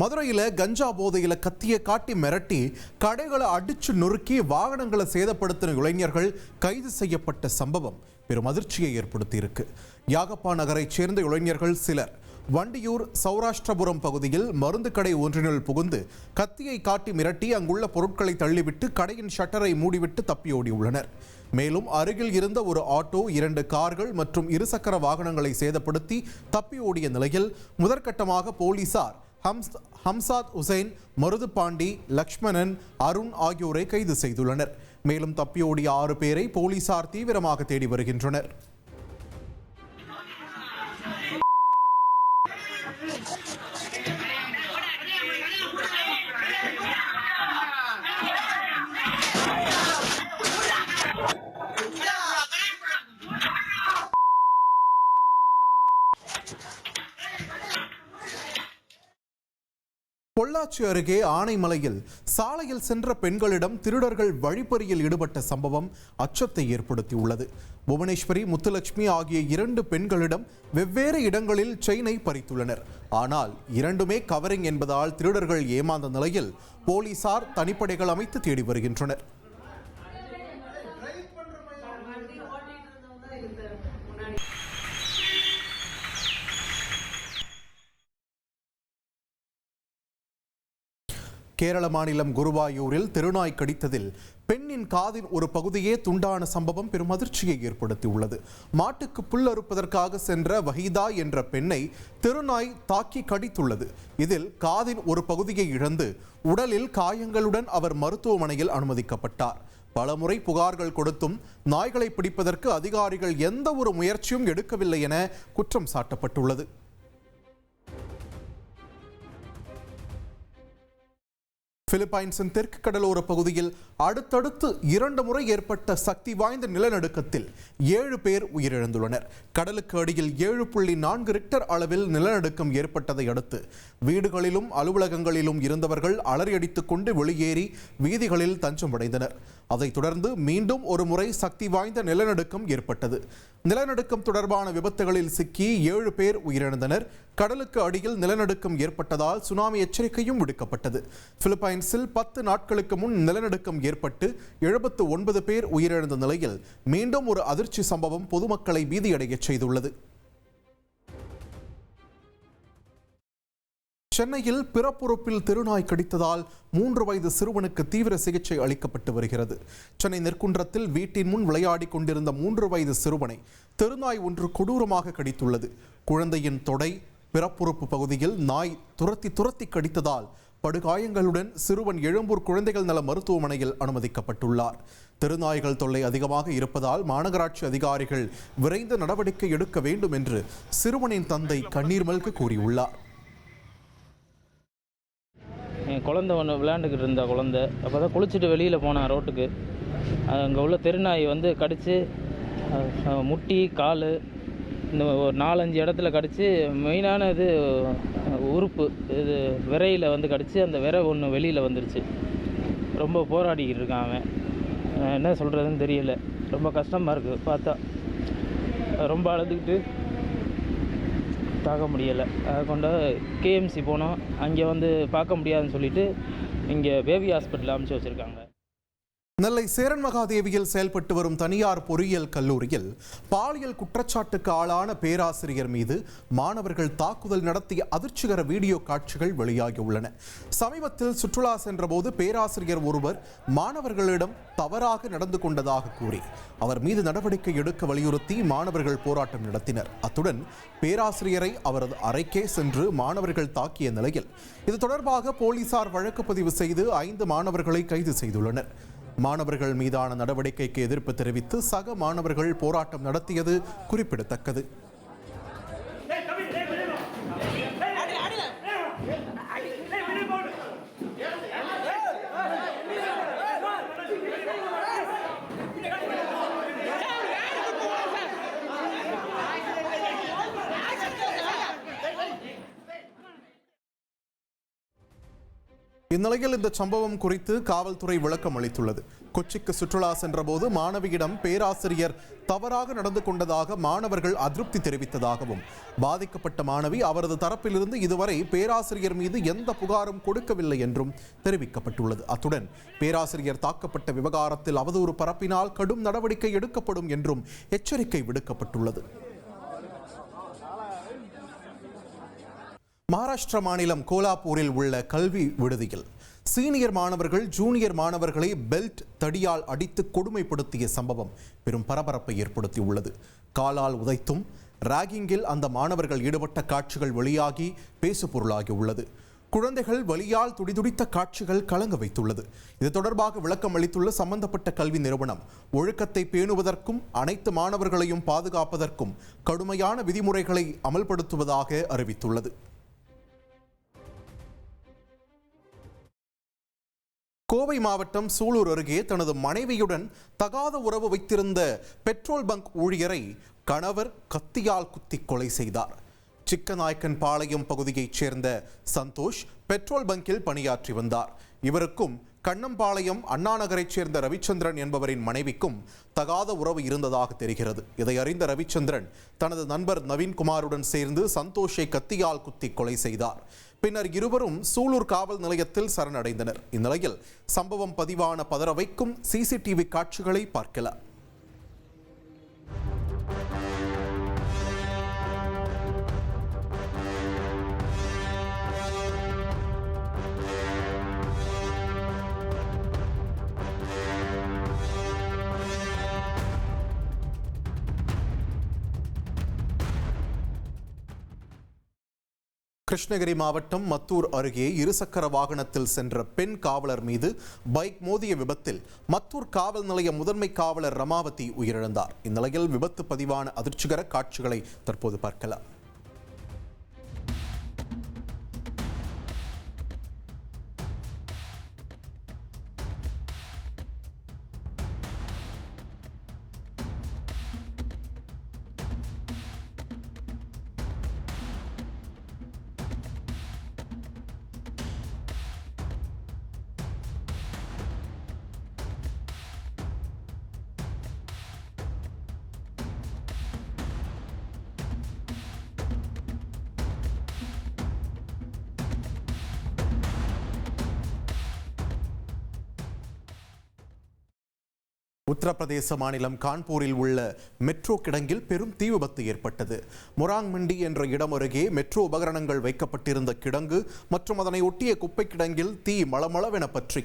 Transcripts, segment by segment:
மதுரையில் கஞ்சா போதையில் கத்தியை காட்டி மிரட்டி கடைகளை அடிச்சு நொறுக்கி வாகனங்களை சேதப்படுத்தின இளைஞர்கள் கைது செய்யப்பட்ட சம்பவம் பெரும் அதிர்ச்சியை ஏற்படுத்தியிருக்கு. யாகப்பா நகரைச் சேர்ந்த இளைஞர்கள் சிலர் வண்டியூர் சௌராஷ்டிரபுரம் பகுதியில் மருந்து கடை ஒன்றினுள் புகுந்து கத்தியை காட்டி மிரட்டி அங்குள்ள பொருட்களை தள்ளிவிட்டு கடையின் ஷட்டரை மூடிவிட்டு தப்பியோடியுள்ளனர். மேலும் அருகில் இருந்த ஒரு ஆட்டோ, 2 கார்கள் மற்றும் இருசக்கர வாகனங்களை சேதப்படுத்தி தப்பி ஓடிய நிலையில் முதற்கட்டமாக போலீசார் ஹம்சாத் உசைன், மருதுபாண்டி, லக்ஷ்மணன், அருண் ஆகியோரை கைது செய்துள்ளனர். மேலும் தப்பியோடிய 6 பேரை போலீசார் தீவிரமாக தேடி வருகின்றனர். பொள்ளாச்சி அருகே ஆனைமலையில் சாலையில் சென்ற பெண்களிடம் திருடர்கள் வழிப்பறியில் ஈடுபட்ட சம்பவம் அச்சத்தை ஏற்படுத்தியுள்ளது. புவனேஸ்வரி, முத்துலட்சுமி ஆகிய 2 பெண்களிடம் வெவ்வேறு இடங்களில் செயினை பறித்துள்ளனர். ஆனால் 2மே கவரிங் என்பதால் திருடர்கள் ஏமாந்த நிலையில் போலீசார் தனிப்படைகள் அமைத்து தேடி வருகின்றனர். கேரள மாநிலம் குருவாயூரில் தெருநாய் கடித்ததில் பெண்ணின் காதின் ஒரு பகுதியே துண்டான சம்பவம் பெரும் அதிர்ச்சியை ஏற்படுத்தியுள்ளது. மாட்டுக்கு புல் அறுப்பதற்காக சென்ற வஹீதா என்ற பெண்ணை தெருநாய் தாக்கி கடித்துள்ளது. இதில் காதின் ஒரு பகுதியை இழந்து உடலில் காயங்களுடன் அவர் மருத்துவமனையில் அனுமதிக்கப்பட்டார். பலமுறை புகார்கள் கொடுத்தும் நாய்களை பிடிப்பதற்கு அதிகாரிகள் எந்த ஒரு முயற்சியும் எடுக்கவில்லை என குற்றம் சாட்டப்பட்டுள்ளது. பிலிப்பைன்ஸின் தெற்கு கடலோர பகுதியில் அடுத்தடுத்து 2 முறை ஏற்பட்ட சக்தி வாய்ந்த நிலநடுக்கத்தில் 7 பேர் உயிரிழந்துள்ளனர். கடலுக்கு அடியில் 7.4 ரிக்டர் அளவில் நிலநடுக்கம் ஏற்பட்டதை அடுத்து வீடுகளிலும் அலுவலகங்களிலும் இருந்தவர்கள் அலறியடித்துக் கொண்டு வெளியேறி வீதிகளில் தஞ்சம் அடைந்தனர். அதைத் தொடர்ந்து மீண்டும் ஒரு முறை சக்தி வாய்ந்த நிலநடுக்கம் ஏற்பட்டது. நிலநடுக்கம் தொடர்பான விபத்துகளில் சிக்கி 7 பேர் உயிரிழந்தனர். கடலுக்கு அடியில் நிலநடுக்கம் ஏற்பட்டதால் சுனாமி எச்சரிக்கையும் விடுக்கப்பட்டது. பிலிப்பைன்ஸில் 10 நாட்களுக்கு முன் நிலநடுக்கம் ஏற்பட்டு 79 பேர் உயிரிழந்த நிலையில் மீண்டும் ஒரு அதிர்ச்சி சம்பவம் பொதுமக்களை பீதியடைய செய்துள்ளது. சென்னையில் பிறப்புறுப்பில் தெருநாய் கடித்ததால் 3 வயது சிறுவனுக்கு தீவிர சிகிச்சை அளிக்கப்பட்டு வருகிறது. சென்னை நெற்குன்றத்தில் வீட்டின் முன் விளையாடி கொண்டிருந்த 3 வயது சிறுவனை தெருநாய் ஒன்று கொடூரமாக கடித்துள்ளது. குழந்தையின் தொடை, பிறப்புறுப்பு பகுதியில் நாய் துரத்தி கடித்ததால் படுகாயங்களுடன் சிறுவன் எழும்பூர் குழந்தைகள் நல மருத்துவமனையில் அனுமதிக்கப்பட்டுள்ளார். தெருநாய்கள் தொல்லை அதிகமாக இருப்பதால் மாநகராட்சி அதிகாரிகள் விரைந்து நடவடிக்கை எடுக்க வேண்டும் என்று சிறுவனின் தந்தை கண்ணீர் மல்க கூறியுள்ளார். என் குழந்தை ஒன்று விளையாண்டுக்கிட்டு இருந்த குழந்தை அப்போ தான் குளிச்சுட்டு வெளியில் போனான் ரோட்டுக்கு. அங்கே உள்ள தெருநாய் வந்து கடித்து முட்டி, கால், இந்த ஒரு 4-5 இடத்துல கடித்து மெயினான இது உறுப்பு, இது விரையில் வந்து கடித்து அந்த விரை ஒன்று வெளியில் வந்துருச்சு. ரொம்ப போராடிக்கிட்டு இருக்கான் அவன். என்ன சொல்கிறதுன்னு தெரியல. ரொம்ப கஷ்டமாக இருக்குது பார்த்தா. ரொம்ப அழுதுகிட்டு தாக்க முடியலை. அதை கொண்டு கேஎம்சி போனோம். அங்கே வந்து பார்க்க முடியாதுன்னு சொல்லிட்டு இங்கே பேபி ஹாஸ்பிட்டல் அமைச்சு வச்சுருக்காங்க. நெல்லை சேரன் மகாதேவியில் செயல்பட்டு வரும் தனியார் பொறியியல் கல்லூரியில் பாலியல் குற்றச்சாட்டுக்கு ஆளான பேராசிரியர் மீது மாணவர்கள் தாக்குதல் நடத்திய அதிர்ச்சிகர வீடியோ காட்சிகள் வெளியாகியுள்ளன. சமீபத்தில் சுற்றுலா சென்றபோது பேராசிரியர் ஒருவர் மாணவர்களிடம் தவறாக நடந்து கொண்டதாக கூறி அவர் மீது நடவடிக்கை எடுக்க வலியுறுத்தி மாணவர்கள் போராட்டம் நடத்தினர். அத்துடன் பேராசிரியரை அவரது அறைக்கே சென்று மாணவர்கள் தாக்கிய நிலையில் இது தொடர்பாக போலீசார் வழக்கு பதிவு செய்து 5 மாணவர்களை கைது செய்துள்ளனர். மாணவர்கள் மீதான நடவடிக்கைக்கு எதிர்ப்பு தெரிவித்து சக மாணவர்கள் போராட்டம் நடத்தியது குறிப்பிடத்தக்கது. இந்நிலையில் இந்த சம்பவம் குறித்து காவல்துறை விளக்கம் அளித்துள்ளது. கொச்சிக்கு சுற்றுலா சென்றபோது மாணவியிடம் பேராசிரியர் தவறாக நடந்து கொண்டதாக மாணவர்கள் அதிருப்தி தெரிவித்ததாகவும், பாதிக்கப்பட்ட மாணவி அவரது தரப்பிலிருந்து இதுவரை பேராசிரியர் மீது எந்த புகாரும் கொடுக்கவில்லை என்றும் தெரிவிக்கப்பட்டுள்ளது. அத்துடன் பேராசிரியர் தாக்கப்பட்ட விவகாரத்தில் அவதூறு பரப்பினால் கடும் நடவடிக்கை எடுக்கப்படும் என்றும் எச்சரிக்கை விடுக்கப்பட்டுள்ளது. மகாராஷ்டிரா மாநிலம் கோலாப்பூரில் உள்ள கல்வி விடுதியில் சீனியர் மாணவர்கள் ஜூனியர் மாணவர்களை பெல்ட் தடியால் அடித்து கொடுமைப்படுத்திய சம்பவம் பெரும் பரபரப்பை ஏற்படுத்தியுள்ளது. காலால் உதைத்தும் ராகிங்கில் அந்த மாணவர்கள் ஈடுபட்ட காட்சிகள் வெளியாகி பேசுபொருளாகி உள்ளது. குழந்தைகள் வலியால் துடிதுடித்த காட்சிகள் கலங்க வைத்துள்ளது. இது தொடர்பாக விளக்கம் அளித்துள்ள சம்பந்தப்பட்ட கல்வி நிறுவனம், ஒழுக்கத்தை பேணுவதற்கும் அனைத்து மாணவர்களையும் பாதுகாப்பதற்கும் கடுமையான விதிமுறைகளை அமல்படுத்துவதாக அறிவித்துள்ளது. கோவை மாவட்டம் சூலூர் அருகே தனது மனைவியுடன் தகாத உறவு வைத்திருந்த பெட்ரோல் பங்க் ஊழியரை கணவர் கத்தியால் குத்தி கொலை செய்தார். சிக்கநாயக்கன் பாளையம் பகுதியைச் சேர்ந்த சந்தோஷ் பெட்ரோல் பங்கில் பணியாற்றி வந்தார். இவருக்கும் கண்ணம்பாளையம் அண்ணாநகரைச் சேர்ந்த ரவிச்சந்திரன் என்பவரின் மனைவிக்கும் தகாத உறவு இருந்ததாக தெரிகிறது. இதை அறிந்த ரவிச்சந்திரன் தனது நண்பர் நவீன்குமாருடன் சேர்ந்து சந்தோஷை கத்தியால் குத்தி கொலை செய்தார். பின்னர் இருவரும் சூலூர் காவல் நிலையத்தில் சரணடைந்தனர். இந்நிலையில் சம்பவம் பதிவான பதற வைக்கும் சிசிடிவி காட்சிகளை பார்க்கலாம். கிருஷ்ணகிரி மாவட்டம் மத்தூர் அருகே இருசக்கர வாகனத்தில் சென்ற பெண் காவலர் மீது பைக் மோதிய விபத்தில் மத்தூர் காவல் நிலைய முதன்மை காவலர் ரமாவதி உயிரிழந்தார். இந்நிலையில் விபத்து பதிவான அதிர்ச்சிகர காட்சிகளை தற்போது பார்க்கலாம். உத்தரப்பிரதேச மாநிலம் கான்பூரில் உள்ள மெட்ரோ கிடங்கில் பெரும் தீ விபத்து ஏற்பட்டது. மொராங் மண்டி என்ற இடம் அருகே மெட்ரோ உபகரணங்கள் வைக்கப்பட்டிருந்த கிடங்கு மற்றும் அதனை ஒட்டிய குப்பை கிடங்கில் தீ மளமளவென பற்றி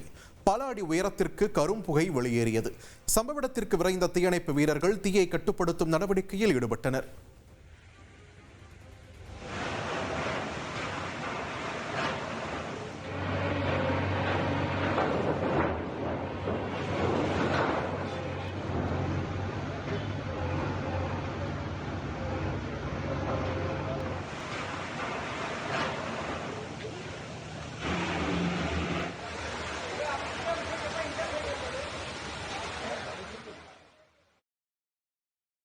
பல அடி உயரத்திற்கு கரும் புகை வெளியேறியது. சம்பவ இடத்திற்கு விரைந்த தீயணைப்பு வீரர்கள் தீயை கட்டுப்படுத்தும் நடவடிக்கையில் ஈடுபட்டனர்.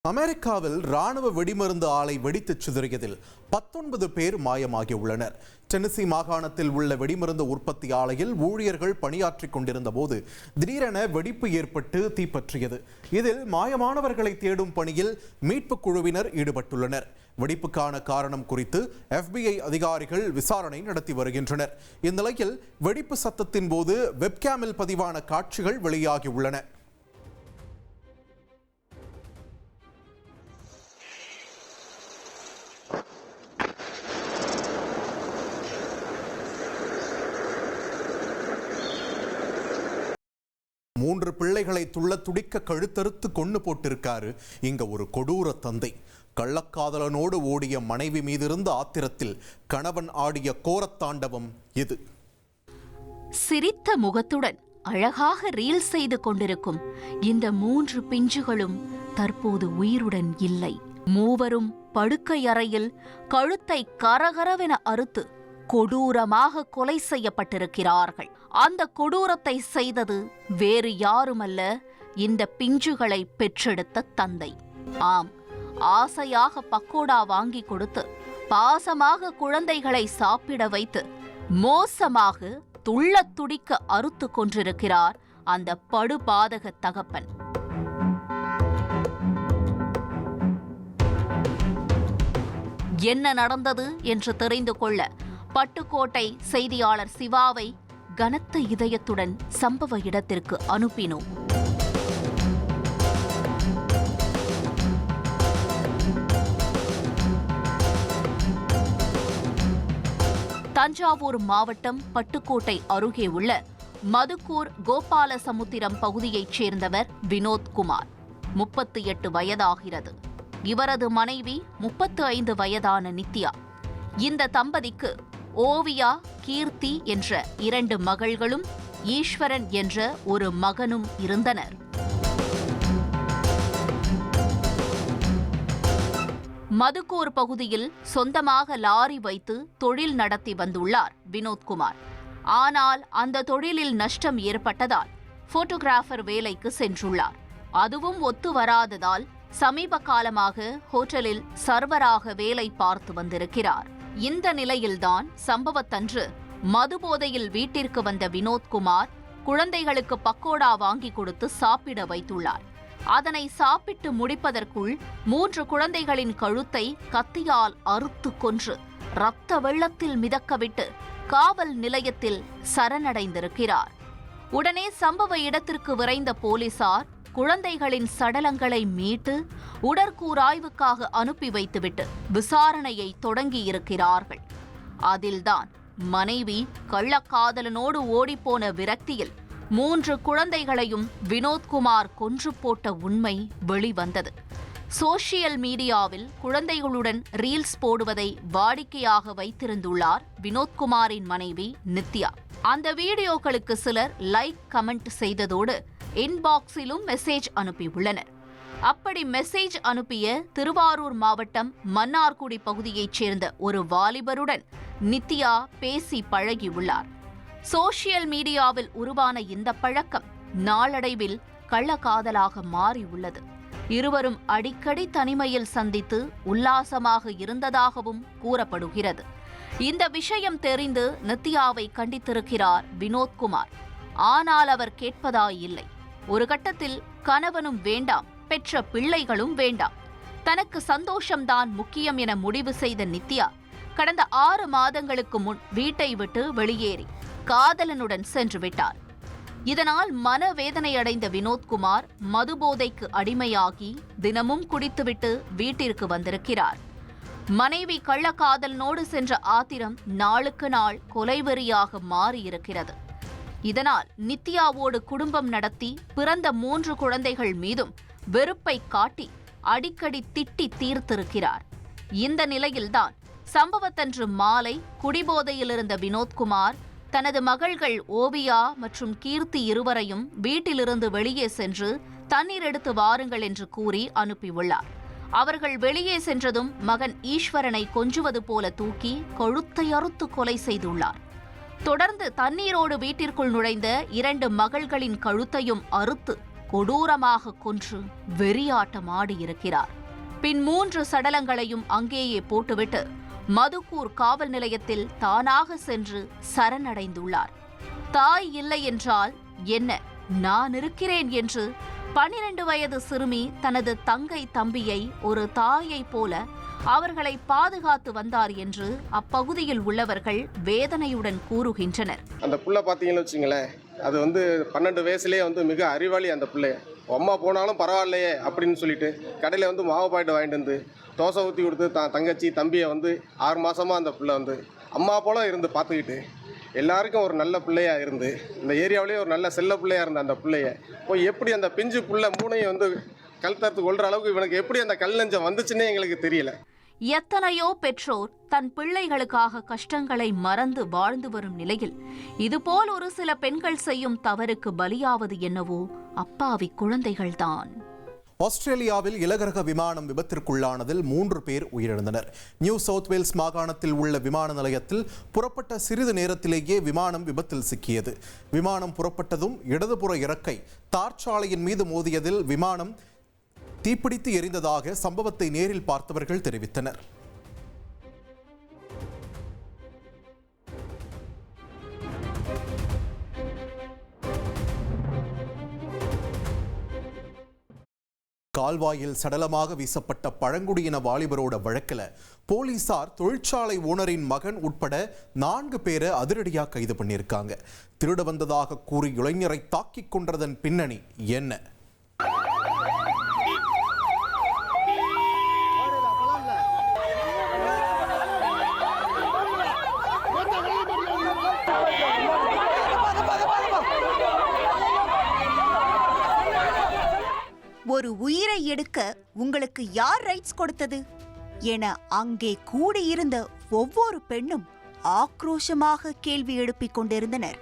அமெரிக்காவில் ராணுவ வெடிமருந்து ஆலை வெடித்து சிதறியதில் 19 பேர் மாயமாகியுள்ளனர். டென்னசி மாகாணத்தில் உள்ள வெடிமருந்து உற்பத்தி ஆலையில் ஊழியர்கள் பணியாற்றிக் கொண்டிருந்த போது திடீரென வெடிப்பு ஏற்பட்டு தீப்பற்றியது. இதில் மாயமானவர்களை தேடும் பணியில் மீட்புக் குழுவினர் ஈடுபட்டுள்ளனர். வெடிப்புக்கான காரணம் குறித்து FBI அதிகாரிகள் விசாரணை நடத்தி வருகின்றனர். இந்நிலையில் வெடிப்பு சத்தத்தின் போது வெப்கேமில் பதிவான காட்சிகள் வெளியாகியுள்ளன. மூன்று பிள்ளைகளை துள்ள துடிக்க கழுத்தறுத்து கொண்டு போட்டிருக்காரு இங்க ஒரு கொடூர தந்தை. கள்ளக்காதலனோடு ஓடிய மனைவி மீதிருந்த ஆத்திரத்தில் கணவன் ஆடிய கோரத்தாண்டவம் இது. சிரித்த முகத்துடன் அழகாக ரீல் செய்து கொண்டிருக்கும் இந்த 3 பிஞ்சுகளும் தற்போது உயிருடன் இல்லை. மூவரும் படுக்கை அறையில் கழுத்தை கரகரவென அறுத்து கொடூரமாக கொலை செய்யப்பட்டிருக்கிறார்கள். அந்த கொடூரத்தை செய்தது வேறு யாருமல்ல, இந்த பிஞ்சுகளை பெற்றெடுத்த தந்தை. ஆம், ஆசையாக பக்கோடா வாங்கி கொடுத்து பாசமாக குழந்தைகளை சாப்பிட வைத்து மோசமாக துள்ளத் துடிக்க அறுத்து கொன்றிருக்கிறார் அந்த படுபாதக தகப்பன். என்ன நடந்தது என்று தெரிந்து கொள்ள பட்டுக்கோட்டை செய்தியாளர் சிவாவை கனத்த இதயத்துடன் சம்பவ இடத்திற்கு அனுப்பினோம். தஞ்சாவூர் மாவட்டம் பட்டுக்கோட்டை அருகே உள்ள மதுக்கூர் கோபாலசமுத்திரம் பகுதியைச் சேர்ந்தவர் வினோத்குமார். 38 வயதாகிறது. இவரது மனைவி 35 வயதான நித்யா. இந்த தம்பதிக்கு ஓவியா, கீர்த்தி என்ற 2 மகள்களும் ஈஸ்வரன் என்ற ஒரு மகனும் இருந்தனர். மதுக்கூர் பகுதியில் சொந்தமாக லாரி வைத்து தொழில் நடத்தி வந்துள்ளார் வினோத்குமார். ஆனால் அந்த தொழிலில் நஷ்டம் ஏற்பட்டதால் போட்டோகிராஃபர் வேலைக்கு சென்றுள்ளார். அதுவும் ஒத்து வராததால் சமீப காலமாக ஹோட்டலில் சர்வராக வேலை பார்த்து வந்திருக்கிறார். இந்த நிலையில்தான் சம்பவத்தன்று மதுபோதையில் வீட்டிற்கு வந்த வினோத்குமார் குழந்தைகளுக்கு பக்கோடா வாங்கி கொடுத்து சாப்பிட வைத்துள்ளார். அதனை சாப்பிட்டு முடிப்பதற்குள் 3 குழந்தைகளின் கழுத்தை கத்தியால் அறுத்து கொன்று இரத்த வெள்ளத்தில் மிதக்கவிட்டு காவல் நிலையத்தில் சரணடைந்திருக்கிறார். உடனே சம்பவ இடத்திற்கு விரைந்த போலீசார் குழந்தைகளின் சடலங்களை மீட்டு உடற்கூராய்வுக்காக அனுப்பி வைத்துவிட்டு விசாரணையை தொடங்கியிருக்கிறார்கள். அதில்தான் மனைவி கள்ளக்காதலனோடு ஓடிப்போன விரக்தியில் 3 குழந்தைகளையும் வினோத்குமார் கொன்று போட்ட உண்மை வெளிவந்தது. சோஷியல் மீடியாவில் குழந்தைகளுடன் ரீல்ஸ் போடுவதை வாடிக்கையாக வைத்திருந்துள்ளார் வினோத்குமாரின் மனைவி நித்யா. அந்த வீடியோக்களுக்கு சிலர் லைக், கமெண்ட் செய்ததோடு இன்பாக்ஸிலும் மெசேஜ் அனுப்பியுள்ளனர். அப்படி மெசேஜ் அனுப்பிய திருவாரூர் மாவட்டம் மன்னார்குடி பகுதியைச் சேர்ந்த ஒரு வாலிபருடன் நித்யா பேசி பழகியுள்ளார். சோஷியல் மீடியாவில் உருவான இந்த பழக்கம் நாளடைவில் கள்ளக்காதலாக மாறியுள்ளது. இருவரும் அடிக்கடி தனிமையில் சந்தித்து உல்லாசமாக இருந்ததாகவும் கூறப்படுகிறது. இந்த விஷயம் தெரிந்து நித்யாவை கண்டித்திருக்கிறார் வினோத்குமார். ஆனால் அவர் கேட்பதாயில்லை. ஒரு கட்டத்தில் கணவனும் வேண்டாம், பெற்ற பிள்ளைகளும் வேண்டாம், தனக்கு சந்தோஷம்தான் முக்கியம் என முடிவு செய்த நித்யா கடந்த 6 மாதங்களுக்கு முன் வீட்டை விட்டு வெளியேறி காதலனுடன் சென்று விட்டார். இதனால் மனவேதனையடைந்த வினோத்குமார் மதுபோதைக்கு அடிமையாகி தினமும் குடித்துவிட்டு வீட்டிற்கு வந்திருக்கிறார். மனைவி கள்ளக்காதலனோடு சென்ற ஆத்திரம் நாளுக்கு நாள் கொலைவெறியாக மாறியிருக்கிறது. இதனால் நித்யாவோடு குடும்பம் நடத்தி பிறந்த 3 குழந்தைகள் மீதும் வெறுப்பை காட்டி அடிக்கடி திட்டி தீர்த்திருக்கிறார். இந்த நிலையில்தான் சம்பவத்தன்று மாலை குடிபோதையில் இருந்த வினோத்குமார் தனது மகள்கள் ஓவியா மற்றும் கீர்த்தி இருவரையும் வீட்டிலிருந்து வெளியே சென்று தண்ணீர் எடுத்து வாருங்கள் என்று கூறி அனுப்பியுள்ளார். அவர்கள் வெளியே சென்றதும் மகன் ஈஸ்வரனை கொஞ்சுவது போல தூக்கி கழுத்தை அறுத்து கொலை செய்துள்ளார். தொடர்ந்து தண்ணீரோடு வீட்டிற்குள் நுழைந்த 2 மகள்களின் கழுத்தையும் அறுத்து கொடூரமாக கொன்று வெறியாட்டமாடியிருக்கிறார். பின் 3 சடலங்களையும் அங்கேயே போட்டுவிட்டு மதுக்கூர் காவல் நிலையத்தில் தானாக சென்று சரணடைந்துள்ளார். தாய் இல்லை என்றால் என்ன, நான் இருக்கிறேன் என்று 12 வயது சிறுமி தனது தங்கை தம்பியை ஒரு தாயைப் போல அவர்களை பாதுகாத்து வந்தார் என்று அப்பகுதியில் உள்ளவர்கள் வேதனையுடன் கூறுகின்றனர். அந்த புள்ள பார்த்தீங்கன்னு வச்சுங்களேன், அது 12 வயசுலேயே மிக அறிவாளி. அந்த பிள்ளைய அம்மா போனாலும் பரவாயில்லையே அப்படின்னு சொல்லிட்டு கடையில் மாவு பாக்கெட் வாங்கிட்டு வந்து தோசை ஊற்றி கொடுத்து தங்கச்சி தம்பியை 6 மாதமாக அந்த பிள்ளை அம்மா போல இருந்து பார்த்துக்கிட்டு எல்லாருக்கும் ஒரு நல்ல பிள்ளையாக இருந்து இந்த ஏரியாவிலேயே ஒரு நல்ல செல்ல பிள்ளையாக இருந்த அந்த பிள்ளைய போய் எப்படி அந்த பிஞ்சு பிள்ளை மூணையும் கழுத்தறுத்து கொள்கிற அளவுக்கு இவனுக்கு எப்படி அந்த கல் நெஞ்சம் வந்துச்சுன்னே எங்களுக்கு தெரியல. எத்தனையோ பெற்றோர் தன் பிள்ளைகளுக்காக கஷ்டங்களை மறந்து வாழ்ந்து வரும் நிலையில் இதுபோல் ஒரு சில பெண்கள் செய்யும் தவறுக்கு பலியாவது என்னவோ அப்பாவி குழந்தைகள்தான். ஆஸ்திரேலியாவில் இலகுரக விமானம் விபத்திற்குள்ளானதில் 3 பேர் உயிரிழந்தனர். நியூ சவுத் வேல்ஸ் மாகாணத்தில் உள்ள விமான நிலையத்தில் புறப்பட்ட சிறிது நேரத்திலேயே விமானம் விபத்தில் சிக்கியது. விமானம் புறப்பட்டதும் இடதுபுற இறக்கை தார்ச்சாலையின் மீது மோதியதில் விமானம் தீப்பிடித்து எரிந்ததாக சம்பவத்தை நேரில் பார்த்தவர்கள் தெரிவித்தனர். கால்வாயில் சடலமாக வீசப்பட்ட பழங்குடியின வாலிபரோட வழக்கில் போலீசார் தொழிற்சாலை ஓனரின் மகன் உட்பட 4 பேரை அதிரடியாக கைது பண்ணியிருக்காங்க. திருட வந்ததாக கூறி இளைஞரை தாக்கிக் கொன்றதன் பின்னணி என்ன? ஒரு உயிரை எடுக்க உங்களுக்கு யார் ரைட்ஸ் கொடுத்தது என அங்கே கூடியிருந்த ஒவ்வொரு பெண்ணும் ஆக்ரோஷமாக கேள்வி எழுப்பிக் கொண்டிருந்தனர்.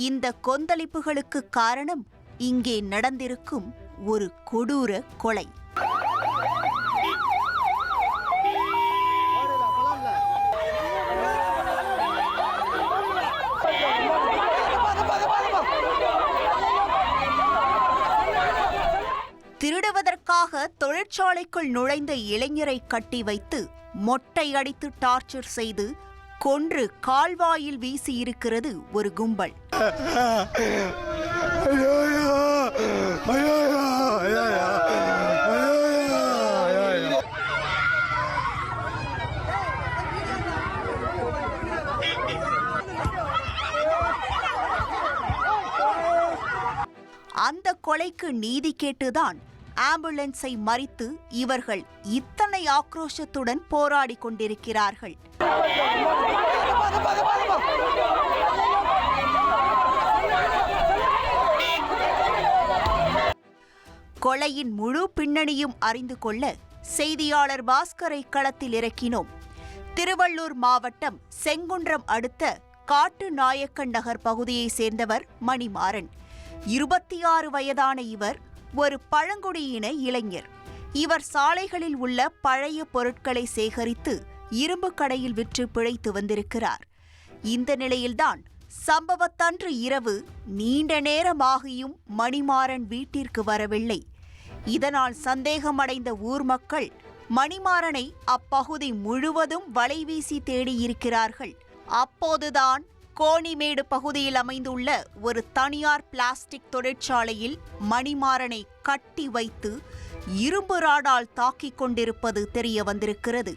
இந்த கொந்தளிப்புகளுக்கு காரணம் இங்கே நடந்திருக்கும் ஒரு கொடூர கொலை. திருடுவதற்காக தொழிற்சாலைக்குள் நுழைந்த இளைஞரை கட்டி வைத்து மொட்டை அடித்து டார்ச்சர் செய்து கொன்று கால்வாயில் வீசியிருக்கிறது ஒரு கும்பல். அந்த கொலைக்கு நீதி கேட்டுதான் ஆம்புலன்ஸை மறித்து இவர்கள் இத்தனை ஆக்ரோஷத்துடன் போராடி கொண்டிருக்கிறார்கள். கொலையின் முழு பின்னணியும் அறிந்து கொள்ள செய்தியாளர் பாஸ்கரை களத்தில் இறக்கினோம். திருவள்ளூர் மாவட்டம் செங்குன்றம் அடுத்த காட்டுநாயக்கன் நகர் பகுதியை சேர்ந்தவர் மணிமாறன். 26 வயதான இவர் ஒரு பழங்குடியின இளைஞர். இவர் சாலைகளில் உள்ள பழைய பொருட்களை சேகரித்து இரும்பு கடையில் விற்று பிழைத்து வந்திருக்கிறார். இந்த நிலையில்தான் சம்பவத்தன்று இரவு நீண்ட நேரமாகியும் மணிமாறன் வீட்டிற்கு வரவில்லை. இதனால் சந்தேகமடைந்த ஊர் மக்கள் மணிமாறனை அப்பகுதி முழுவதும் வலைவீசி தேடியிருக்கிறார்கள். அப்போதுதான் கோணிமேடு பகுதியில் அமைந்துள்ள ஒரு தனியார் பிளாஸ்டிக் தொழிற்சாலையில் மணிமாறனை கட்டி வைத்து இரும்பு ராடால் தாக்கிக் கொண்டிருப்பது தெரிய வந்திருக்கிறது.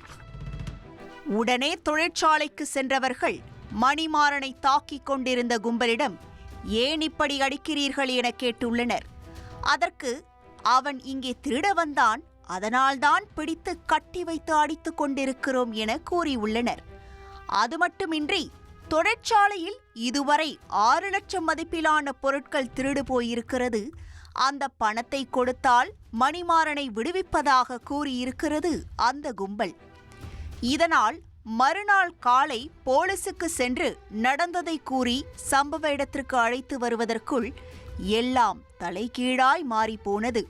உடனே தொழிற்சாலைக்கு சென்றவர்கள் மணிமாறனை தாக்கிக் கொண்டிருந்த கும்பலிடம் ஏன் இப்படி அடிக்கிறீர்கள் என கேட்டுள்ளனர். அதற்கு அவன் இங்கே திருட வந்தான், அதனால்தான் பிடித்து கட்டி வைத்து அடித்துக் கொண்டிருக்கிறோம் என கூறியுள்ளனர். அது மட்டுமின்றி தொழிற்சாலையில் இதுவரை 6 லட்சம் மதிப்பிலான பொருட்கள் திருடு போயிருக்கிறது. அந்த பணத்தை கொடுத்தால் மணிமாறனை விடுவிப்பதாக கூறியிருக்கிறது அந்த கும்பல். இதனால் மறுநாள் காலை போலீசுக்கு சென்று நடந்ததை கூறி சம்பவ இடத்திற்கு அழைத்து வருவதற்குள் எல்லாம் தலைகீழாய் மாறிப்போனது.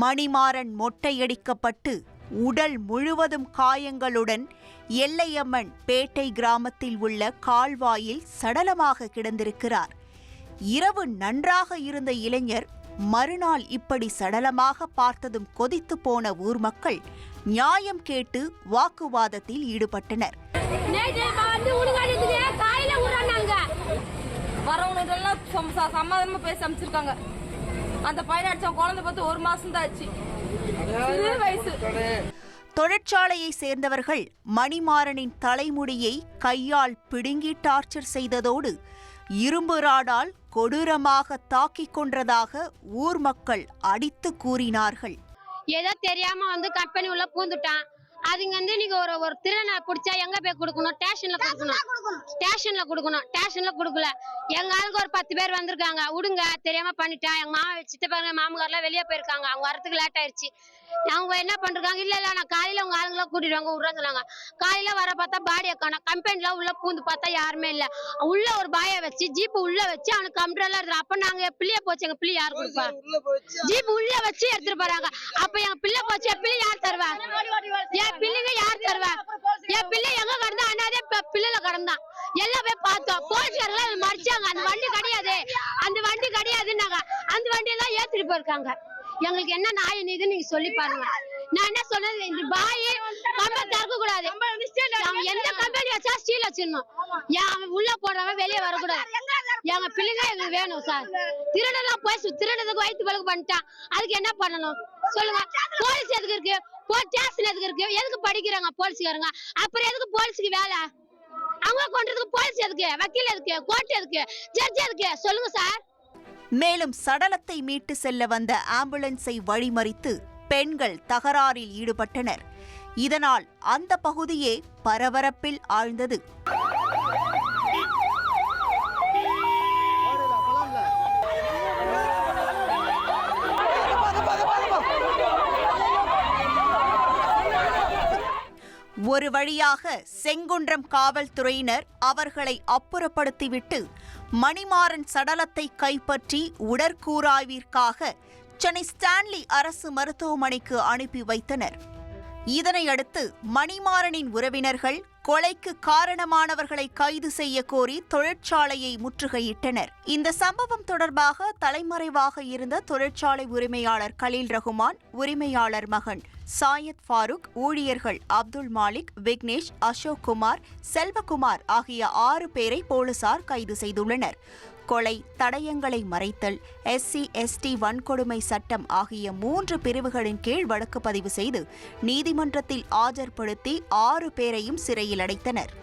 மணிமாறன் மொட்டையடிக்கப்பட்டு உடல் முழுவதும் காயங்களுடன் எல்லையம்மன் பேட்டை கிராமத்தில் உள்ள கால்வாயில் சடலமாக கிடந்திருக்கிறார். இரவு நன்றாக இருந்த இளைஞர் மறுநாள் இப்படி சடலமாக பார்த்ததும் கொதித்து போன ஊர் மக்கள் நியாயம் கேட்டு வாக்குவாதத்தில் ஈடுபட்டனர். சமாதானமா பேசி அமைச்சிருக்காங்க. அந்த பையன் அடிச்ச குழந்தை பார்த்து 1 மாசம் தான் ஆச்சு. வயசு. தொழிற்சாலையை சேர்ந்தவர்கள் மணிமாறனின் தலைமுடியை கையால் பிடுங்கி டார்ச்சர் செய்ததோடு இரும்பு ராடால் கொடூரமாக தாக்கிக் கொன்றதாக ஊர் மக்கள் அடித்து கூறினார்கள். ஏதோ தெரியாம கம்பெனி உள்ள பூந்துட்டான். அதுங்க நீங்க ஒரு திருடனை பிடிச்சா எங்க போய் கொடுக்கணும்? ஸ்டேஷன்ல கொடுக்கணும். ஸ்டேஷன்ல கொடுக்கணும். ஸ்டேஷன்ல கொடுக்கல. எங்க ஆளுங்க ஒரு 10 பேர் வந்திருக்காங்க. விடுங்க, தெரியாம பண்ணிட்டேன். எங்க மாமா சித்தப்பாங்க மாமங்காரெல்லாம் வெளியே போயிருக்காங்க. அவங்க வரத்துக்கு லேட் ஆயிடுச்சு. அவங்க என்ன பண்றாங்க, இல்ல நான் காலையில உங்க ஆளுங்களை கூட்டிட்டு வாங்க விடுறேன்னு சொன்னாங்க. காலையில வர பார்த்தா பாடியை காணோம். கம்பெனில உள்ள பூந்து பார்த்தா யாருமே இல்ல. உள்ள ஒரு பாயை வச்சு ஜீப் உள்ள வச்சு அவனுக்கு கம்ப்யூட்டர் எல்லாம் இருக்கு. அப்ப நாங்க பிள்ளைய போச்சு, எங்க பிள்ளை யாரு கொடுப்பா? ஜீப் உள்ள வச்சு எடுத்துட்டு போறாங்க. அப்ப எங்க பிள்ளை போச்சு, என் பிள்ளை யார் தருவா? என் பிள்ளைங்க யார் தருவா? என் பிள்ளை எங்க கடந்தா அண்ணாதே பிள்ளைல கடந்தான். எல்லாம் போய் பார்த்தோம். போலீஸ்காரங்க மறிச்சாங்க. அந்த வண்டி கிடையாது, அந்த வண்டி கிடையாதுன்னாங்க. அந்த வண்டியெல்லாம் ஏத்திட்டு போயிருக்காங்க. எங்களுக்கு என்ன நியாயம் நீதுன்னு நீங்க சொல்லி பாருங்க. நான் என்ன சொன்னது, இந்த பாய் கம்பெனி திறக்க கூடாது. எந்த கம்பெனி வச்சா ஸ்டீல் வச்சிடணும். அவன் உள்ள போடுறவன் வெளியே வரக்கூடாது. எங்க பிள்ளைங்க எங்களுக்கு வேணும் சார். திருடெல்லாம் போய் திருடதுக்கு வயிற்று பழகு பண்ணிட்டான். அதுக்கு என்ன பண்ணணும் சொல்லுங்க? போலீஸ் எதுக்கு இருக்கு? ஸ்டேஷன் எதுக்கு இருக்கு? எதுக்கு படிக்கிறாங்க போலீஸ்காரங்க? அப்புறம் எதுக்கு போலீஸுக்கு வேலை? அவங்க கொண்டதுக்கு போலீஸ் எதுக்கு? வக்கீல் எதுக்கு? கோர்ட் எதுக்கு? ஜட்ஜ் எதுக்கு? சொல்லுங்க சார். மேலும் சடலத்தை மீட்டு செல்ல வந்த ஆம்புலன்ஸை வழிமறித்து பெண்கள் தகராறில் ஈடுபட்டனர். இதனால் அந்த பகுதியே பரபரப்பில் ஆழ்ந்தது. ஒரு வழியாக செங்குன்றம் காவல்துறையினர் அவர்களை அப்புறப்படுத்திவிட்டு மணிமாறன் சடலத்தை கைப்பற்றி உடற்கூறாய்விற்காக சென்னை ஸ்டான்லி அரசு மருத்துவமனைக்கு அனுப்பி வைத்தனர். இதனையடுத்து மணிமாறனின் உறவினர்கள் கொலைக்கு காரணமானவர்களை கைது செய்ய கோரி தொழிற்சாலையை முற்றுகையிட்டனர். இந்த சம்பவம் தொடர்பாக தலைமறைவாக இருந்த தொழிற்சாலை உரிமையாளர் கலீல் ரகுமான், உரிமையாளர் மகன் சாயத் ஃபாரூக், ஊழியர்கள் அப்துல் மாலிக், விக்னேஷ், அசோக் குமார், செல்வகுமார் ஆகிய 6 பேரை போலீசார் கைது செய்துள்ளனர். கொலை, தடயங்களை மறைத்தல், SC/ST வன்கொடுமை சட்டம் ஆகிய 3 பிரிவுகளின் கீழ் வழக்கு பதிவு செய்து நீதிமன்றத்தில் ஆஜர்படுத்தி 6 பேரையும் சிறையில் அடைத்தனர்.